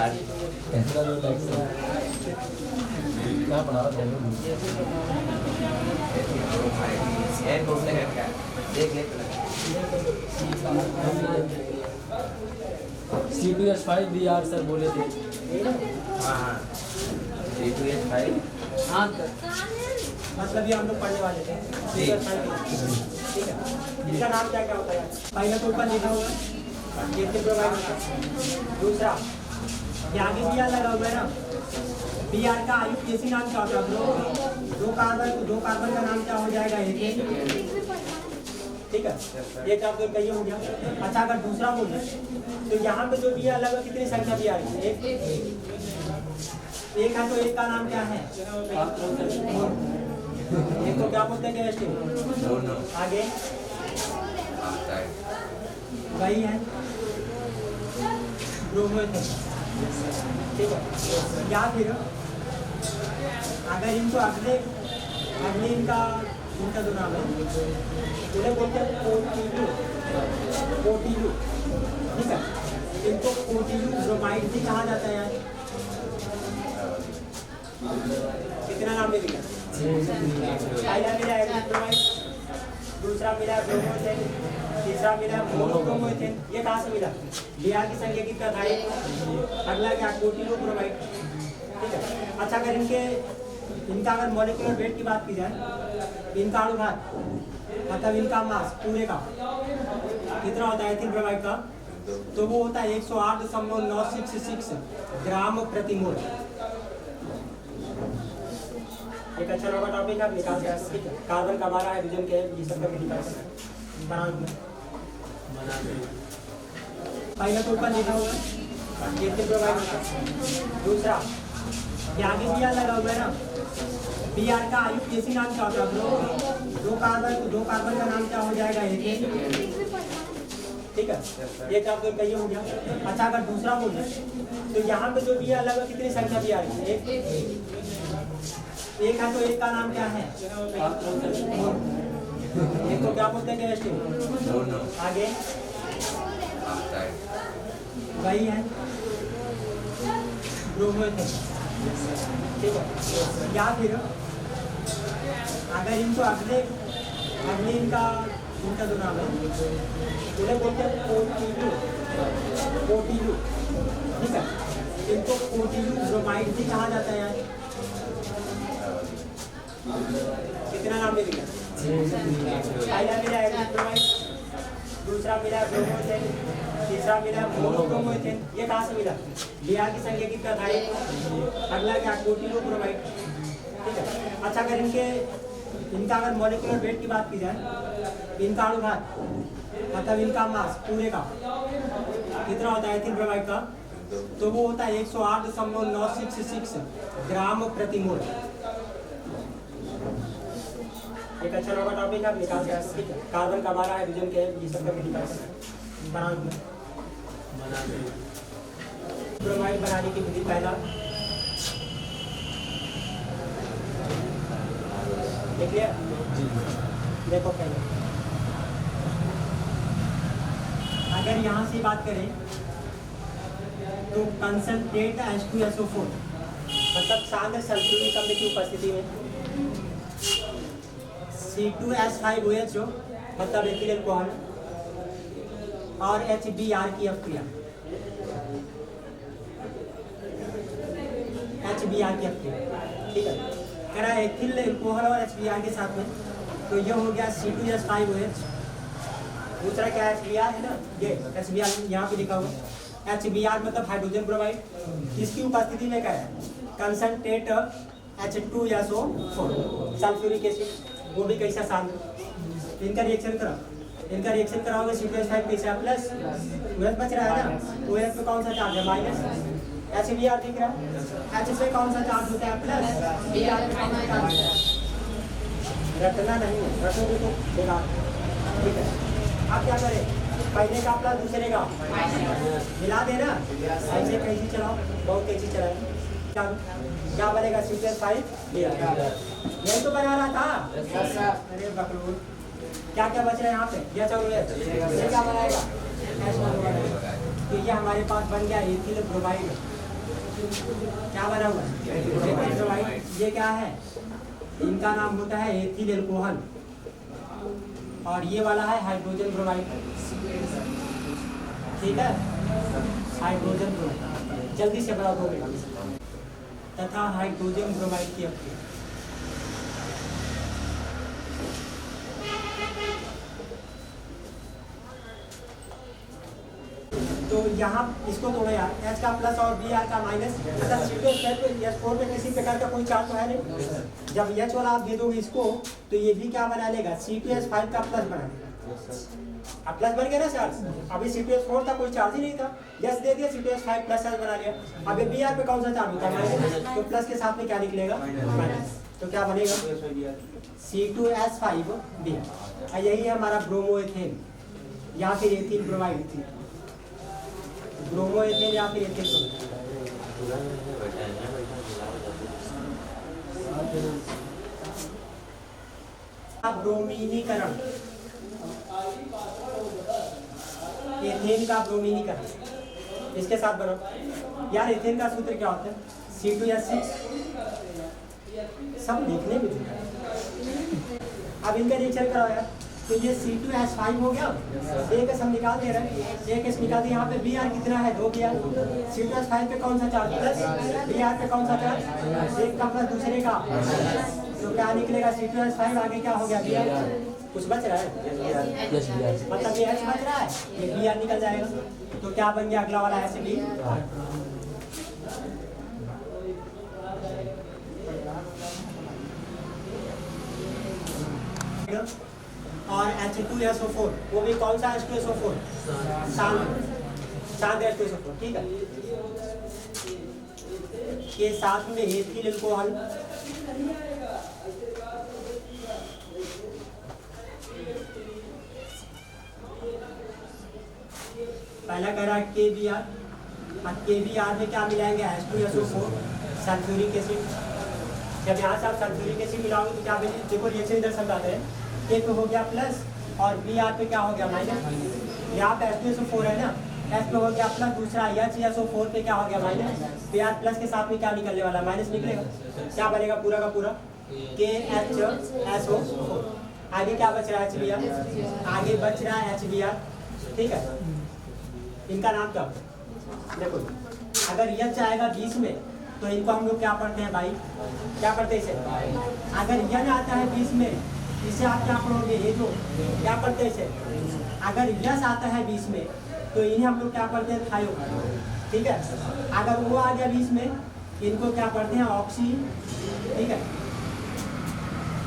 कैसा जो टैक्स क्या पढ़ा रहा C2H5 VR सर बोले थे। हाँ C2H5 हाँ मतलब ये हम लोग पढ़ने वाले थे। ठीक है, इसका नाम क्या क्या होता है? पहले तो ऊपर लिखा हुआ है ये प्रोवाइड होता है। दूसरा ये आगे बी आर लगा हुआ है ना, बी आर का आयुक्तिक नाम क्या होता है? दो कार्बन का नाम क्या हो जाएगा? ठीक है, ये क्या आपको कहिए हो गया। अच्छा अगर दूसरा बोले तो यहाँ पे जो बी आर लगा कितनी संख्या बी आर की? एक है तो एक का नाम क्या है? एक तो क्या बोलते हैं केमिस्ट्री? आगे वही है ब्रोमो। ठीक है, या फिर अगर इनको अगले इनका जो नाम है उन्हें बोलते हैं कोटिलू। ठीक है, इनको कोटिलू ब्रोमाइड भी कहा जाता है। यार कितना नाम मिल गया? पहला मिला एरिथ्रोमाइड, दूसरा मिला ब्रोमोथेन, तीसरा मिला मोनोब्रोमोथेन। ये कहाँ से मिला? बीआर की संख्या कितना था? अगला क्या? कोटिलू ब्रोमाइड। ठीक है, अच्छा अगर इनका अगर मॉलिक्यूलर वेट की बात की जाए, इनका अणुभार मतलब इनका मास पूरे का कितना होता है एथिल ब्रोमाइड का? तो वो होता है 108.966 ग्राम प्रति मोल। एक अच्छा लगा टॉपिक है, निकाल के ठीक है। कार्बन का 12 हाइड्रोजन के ये सब करके निकाल सकते बना पहला तो ऊपर लिखा हुआ है एथिल ब्रोमाइड होता है। दूसरा ये आगे बी आर लगा हुआ है ना, बी आर का आयुक्तिक नाम क्या होता है? दो कार्बन का नाम क्या हो जाएगा? ठीक है, ये क्या आपको कहिए हो गया। अच्छा अगर दूसरा बोले तो यहाँ पे जो बी आर लगा कितनी संख्या बी आर की? एक है तो एक का नाम क्या है? एक तो क्या बोलते हैं केमिस्ट्री? आगे वही है ब्रोमोथेन। ठीक है, या फिर अगर इनको अगले इनका जो नाम है उन्हें बोलते हैं कोटिलू। ठीक है, इनको कोटिलू ब्रोमाइड भी कहा जाता है। यार कितना नाम मिल गया? पहला मिला एरिथ्रोमाइड, दूसरा मिला ब्रोमोथेन, तीसरा मिला मोनोब्रोमोथेन। ये कहाँ से मिला? बीआर की संख्या कितना था? अगला क्या? कोटिलू ब्रोमाइड। ठीक है, अच्छा अगर इनका अगर मॉलिक्यूलर वेट की बात की जाए, इनका अणुभार मतलब इनका मास पूरे का कितना होता है एथिल ब्रोमाइड का? तो वो होता है 108.966 ग्राम प्रति मोल। एक अच्छा लगा टॉपिक है, निकाल के ठीक है। कार्बन का 12 हाइड्रोजन के ये सब करके निकाल सकते बना ब्रोमाइड बनाने की विधि। पहला देख लिया? देखो पहले अगर यहाँ से बात करें तो कंसंट्रेट H2SO4 मतलब सांद्र सल्फ्यूरिक अम्ल की उपस्थिति में C2H5OH मतलब एथिल अल्कोहल और HBr की अपक्रिया ठीक है। कह रहा है एथिल अल्कोहल और HBr के साथ में, तो ये हो गया C2H5OH। दूसरा क्या HBr है ना, ये HBr यहाँ पे लिखा हुआ। HBr मतलब हाइड्रोजन ब्रोमाइड। इसकी उपस्थिति में क्या है? कंसंट्रेट H2SO4 सल्फ्यूरिक एसिड, वो भी कैसा सांद्र। इनका रिएक्शन कराओगे C2H5 कैसा प्लस OH बच रहा है ना, OH पे कौन सा चार्ज है? माइनस। HBr दिख रहा है, H पे कौन सा चार्ज होता है? प्लस। Br पे कौन सा चार्ज होता है? रटना नहीं, रटोगे तो बेकार। ठीक है, आप क्या करें? पहले का प्लस दूसरे का मिला देना, ऐसे कैसी चलाओ, बहुत कैसी चलाए। क्या बनेगा? C2H5 यही तो बना रहा था। अरे बकरूर, क्या क्या बच रहा है यहाँ पे? ये क्या बनाएगा? तो ये हमारे पास बन गया एथिल ब्रोमाइड। क्या बना हुआ है? ये क्या है? इनका नाम होता है एथिल एल्कोहल और ये वाला है हाइड्रोजन ब्रोमाइड। ठीक है, हाइड्रोजन ब्रोमाइड जल्दी से बना दो तथा हाइड्रोजन ब्रोमाइड की अपनी तो यहाँ इसको तोड़ो यार, H का प्लस और Br का माइनस। अच्छा C2H4 में किसी प्रकार का कोई चार्ज तो है नहीं। जब H वाला आप दे दोगे इसको तो ये भी क्या बना लेगा? C2H5 का प्लस बना लेगा। अब प्लस बन गया ना चार्ज। अभी C2H4 था, कोई चार्ज ही नहीं था, यस दे दिया, C2H5 प्लस चार्ज बना लिया। अब Br पे कौन सा चार्ज होता है? माइनस। तो प्लस के साथ में क्या निकलेगा? माइनस। तो क्या बनेगा? C2H5Br। यही है हमारा ब्रोमो एथेन या फिर एथिल ब्रोमाइड थी। ब्रोमो एथेन या फिर एथिल ब्रोमीनीकरण, एथेन का ब्रोमीनीकरण इसके साथ बनो यार। एथेन का सूत्र क्या होता है? C2H6। सब देखने में जुड़ा है। अब इनका रिएक्शन कराओ यार। तो ये C2H5 हो गया, एक हम निकाल दे रहे हैं, एक एस निकाल दे। यहाँ पे Br कितना है? 2 Br। C2H5 पे कौन सा चार्ज? प्लस। Br पे कौन सा चार्ज? एक का प्लस दूसरे का। तो क्या निकलेगा? C2H5 आगे क्या हो गया? Br। कुछ बच रहा है? मतलब ये H बच रहा है, ये Br निकल जाएगा। तो क्या बन गया अगला वाला? H और H2SO4, वो भी कौन सा H2SO4? शांत H2SO4। ठीक है, के साथ में एथिल एल्कोहल पहला कह रहा है KBr। अब KBr में क्या मिलाएंगे? H2SO4 sulphuric acid. जब यहाँ से आप सल्फ्यूरिक एसिड मिलाओगे तो क्या बनेगा? देखो रिएक्शन इधर समझाते हैं। K पे हो गया प्लस और Br पे क्या हो गया? माइनस। यहाँ पे H2SO4 है ना, H पे हो गया प्लस, दूसरा HCSO4 पे क्या हो गया? माइनस। Br प्लस के साथ में क्या निकलने वाला? माइनस निकलेगा। क्या बनेगा पूरा का पूरा? KHSO4। आगे क्या बच रहा है? HBr। आगे बच रहा है HBr। ठीक है, इनका नाम क्या? देखो अगर यह जाएगा 20 में तो इनको हम लोग क्या पढ़ते हैं भाई? क्या पढ़ते हैं इसे? अगर यह आता है 20 में, इसे आप क्या पढ़ोगे? ये जो क्या पढ़ते हैं इसे? अगर यस आता है 20 में तो इन्हें हम लोग क्या पढ़ते हैं? थायो। ठीक है, अगर वो आ गया 20 में, इनको क्या पढ़ते हैं? ऑक्सी। ठीक है,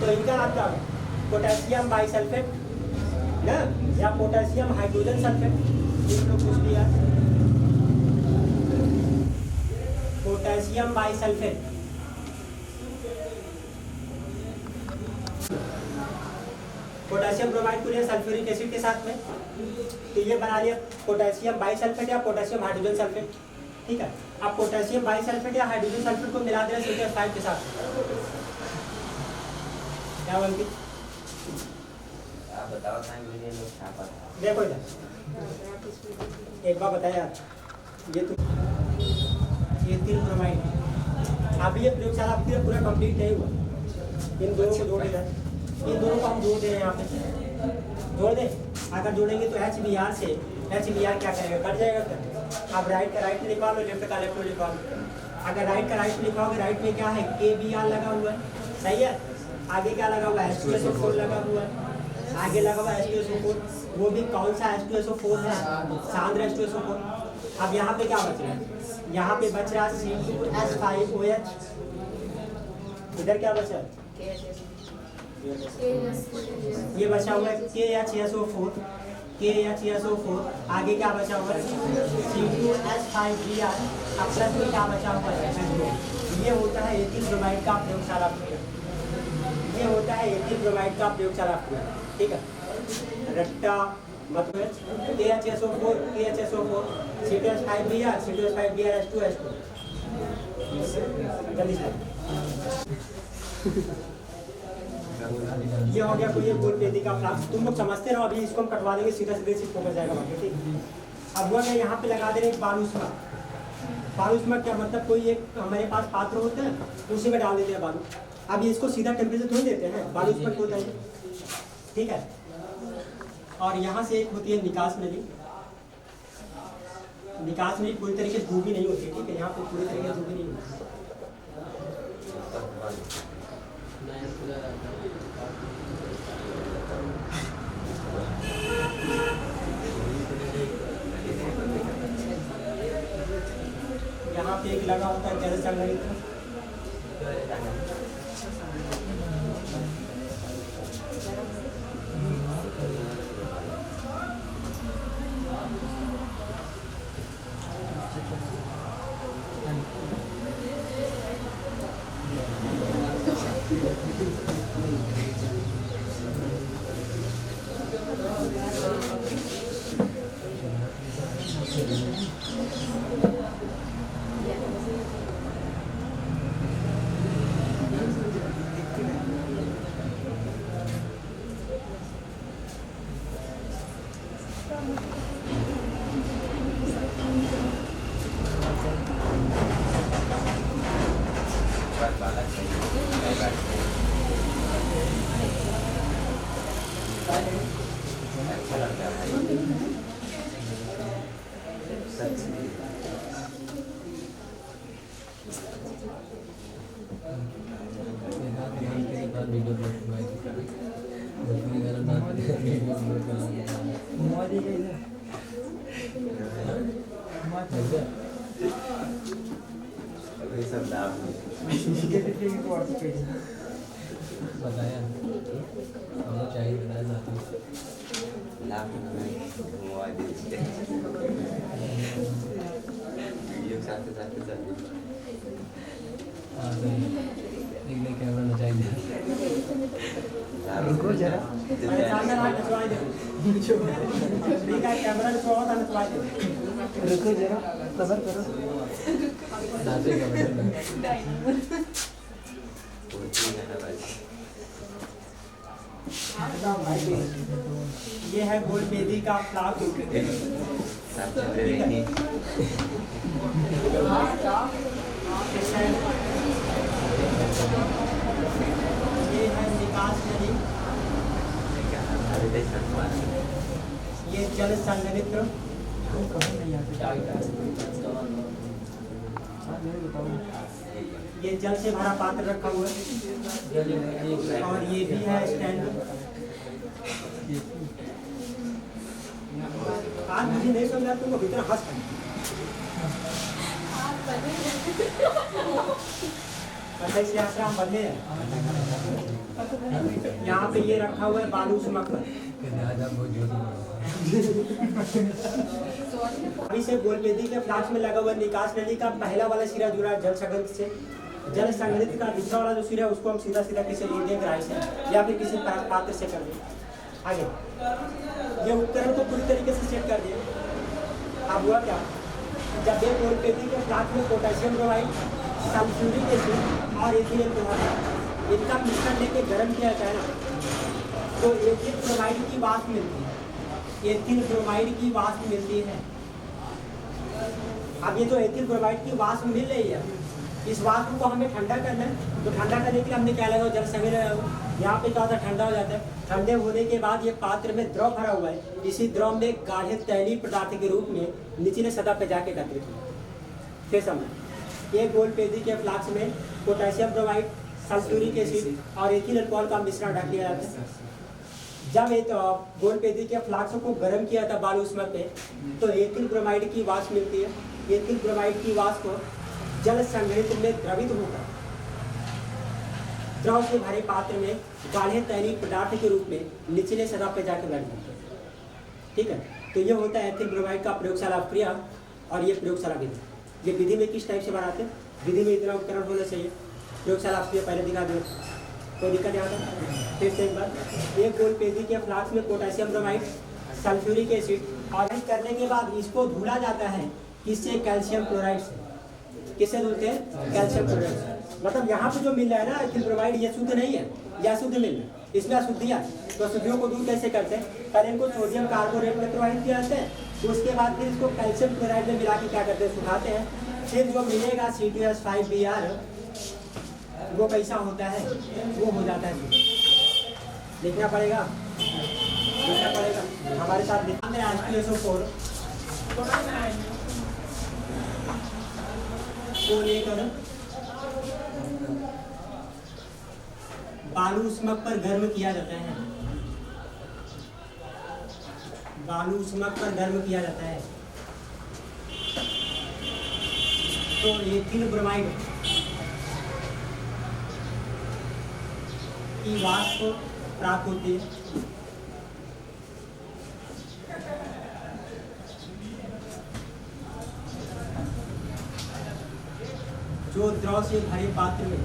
तो इनका नाम क्या है? पोटेशियम बाइसल्फेट ना, या पोटेशियम हाइड्रोजन सल्फेट। इन लोग कुछ भी यार, पोटेशियम बाइसल्फेट। पोटेशियम ब्रोमाइड को लिया सल्फ्यूरिक एसिड के साथ में, तो ये बना लिया पोटेशियम बाइसल्फेट या पोटेशियम हाइड्रोजन सल्फेट। ठीक है, अब पोटेशियम बाइसल्फेट या हाइड्रोजन सल्फेट को मिला दे रहे C2H5 के साथ। क्या बनती? आप बताओ देखो इधर एक बार बताया यार, ये तो एथिल ब्रोमाइड। अब ये प्रयोगशाला पूरा कंप्लीट नहीं हुआ। इन दोनों को जोड़ देना, इन दोनों को हम जोड़ दे रहे हैं। यहाँ पे जोड़ दें। अगर जोड़ेंगे तो HBr से HBr क्या करेगा? कट जाएगा। फिर आप राइट का राइट में लिखवा लो, लेफ्ट का लेफ्ट में लिखवा लो। अगर राइट का राइट में लिखवाओगे, राइट में क्या है? KBr लगा हुआ है, सही है। आगे क्या लगा हुआ है? H2SO4 लगा हुआ है। आगे लगा हुआ है H2SO4, वो भी कौन सा H2SO4 है? सांद्र H2SO4। अब यहाँ पे क्या बच रहा है? यहाँ पे बच रहा है C2H5OH। इधर क्या बचा है? ये बचा हुआ है KHSO4। आगे क्या बचा हुआ है? C2H5Br। अब प्लस में क्या बचा हुआ है? ये होता है एथिल ब्रोमाइड का प्रयोगशाला प्रयोग। ये होता है एथिल ब्रोमाइड का प्रयोगशाला प्रयोग। ठीक है, रट्टा मतलब KHSO4 C2H5Br H2SO4। जल्दी से ये हो गया कोई एक गोल का फ्लास्क। तुम लोग समझते रहो, अभी इसको हम कटवा देंगे, सीधा सीधे सीट हो जाएगा बाकी। ठीक, अब वो यहाँ पे लगा दे रहे हैं बालूसमा। बालू उसमें क्या मतलब, कोई एक हमारे पास पात्र होता है, उसी में डाल देते हैं बालू। अब इसको सीधा टेम्परेचर थोड़ी देते हैं, बालू उसमें होता है, ठीक है। और यहाँ से एक होती है निकास नली। निकास नली पूरी तरीके से डूबी नहीं होती, ठीक है, यहाँ पे पूरी तरीके से डूबी नहीं होती। यहाँ पे एक लगा होता है जल संग्रहित्र। बताया हमको चाहिए, बताया जाता लाभ वीडियो साथ देखने कैमरा न चाहिए। रुको जरा, रुको जरा, सबर करो। ये है गोल बेदी का फ्लाक। ये है निकास नली। ये जल संघनित्र। ये जल से भरा पात्र रखा हुआ है। और ये भी है स्टैंड। आज मुझे नहीं समझा, तुमको भीतर हंस आश्रम बदले हैं। यहाँ पे ये रखा हुआ है बालू सुमकर। अभी से गोलबेदी के फ्लास्क में लगा हुआ निकास नली का पहला वाला सिरा जुड़ा है जल संग्रहित से। जल संग्रहित का दूसरा वाला जो सिरा है उसको हम सीधा सीधा किसी ले दें ग्राही से या फिर किसी पात्र से कर दें। आगे ये उपकरण तो पूरी तरीके से चेक कर दिए। अब हुआ क्या, जब ये गोलबेदी के फ्लास्क में पोटेशियम क्लोराइड, सल्फ्यूरिक एसिड और एथिलीन क्लोराइड इनका मिश्रण लेके गर्म किया जाता है ना, तो एथिल क्लोराइड की वाष्प मिलती है। एथिल क्लोराइड की वाष्प मिलती है। अब ये जो एथिल क्लोराइड की वाष्प मिल रही है, इस वाष्प को हमें ठंडा करना है। तो ठंडा करने के लिए हमने क्या लगा, जल संग्रह यहाँ पे क्या होता है, ठंडा हो जाता है। ठंडे होने के बाद ये पात्र में द्रव भरा हुआ है। इसी द्रव में गाढ़े तैलीय पदार्थ के रूप में निचले सतह पर जाके एकत्रित हुआ। फिर समझ, ये गोलबेदी के फ्लास्क में पोटेशियम ब्रोमाइड, सल्फ्यूरिक एसिड और एथिल अल्कोहल का मिश्रण रख लिया जाता है। जब एक गोलबेदी के फ्लास्क को गर्म किया था बालू उसमें पे, तो एथिल ब्रोमाइड की वाष्प मिलती है। एथिल ब्रोमाइड की वाष्प जल संग्रहित में द्रवित होकर द्रव से भरे पात्र में गाढ़े तैलीय पदार्थ के रूप में निचले सतह पर जाकर बैठ जाते हैं। ठीक है, तो ये होता है एथिल ब्रोमाइड का प्रयोगशाला क्रिया और ये प्रयोगशाला विधि। ये विधि में किस टाइप से बनाते हैं, विधि में इतना उपकरण होना चाहिए। प्रयोगशाला क्रिया पहले दिखा दो, कोई दिक्कत यहाँ पर। फिर से एक बार, एक गोलबेदी के फ्लास्क में पोटेशियम ब्रोमाइड, सल्फ्यूरिक एसिड और करने के बाद इसको धुला जाता है किससे, कैल्शियम क्लोराइड से। किससे धुलते हैं, कैल्शियम क्लोराइड से। मतलब यहाँ पे जो मिल रहा है ना एथिल ब्रोमाइड, ये शुद्ध नहीं है, या शुद्ध मिल रहा है, इसमें अशुद्धियाँ। तो अशुद्धियों को दूर कैसे करते हैं, पहले इनको सोडियम कार्बोनेट में प्रवाहित किया जाता है, तो उसके बाद फिर इसको कैल्शियम क्लोराइड में मिला के क्या करते हैं, सुखाते हैं। फिर जो मिलेगा C2H5Br वो कैसा होता है, वो हो जाता है लिखना पड़ेगा हमारे साथ H2SO4 को लेकर बालू उष्मक पर गर्म किया जाता है, बालू उष्मक पर गर्म किया जाता है तो एथिल ब्रोमाइड की वाष्प प्राप्त होती है। जो द्रव से भरे पात्र में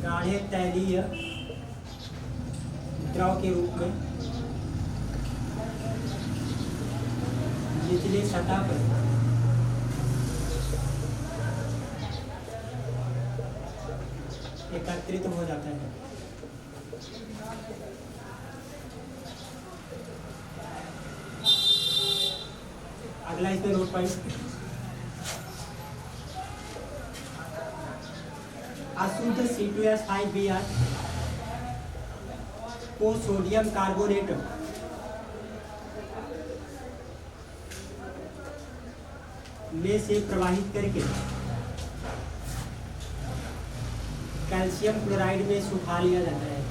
गाढ़े तैलीय द्रव के रूप में निचले सतह पर एकत्रित हो जाता है। अगला इसमें नोट पॉइंट, अशुद्ध C2H5Br को सोडियम कार्बोनेट में से प्रवाहित करके कैल्शियम क्लोराइड में सुखा लिया जाता है।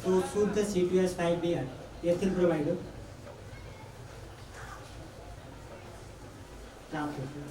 तो शुद्ध C2H5Br एथिल ब्रोमाइड प्राप्त होता है।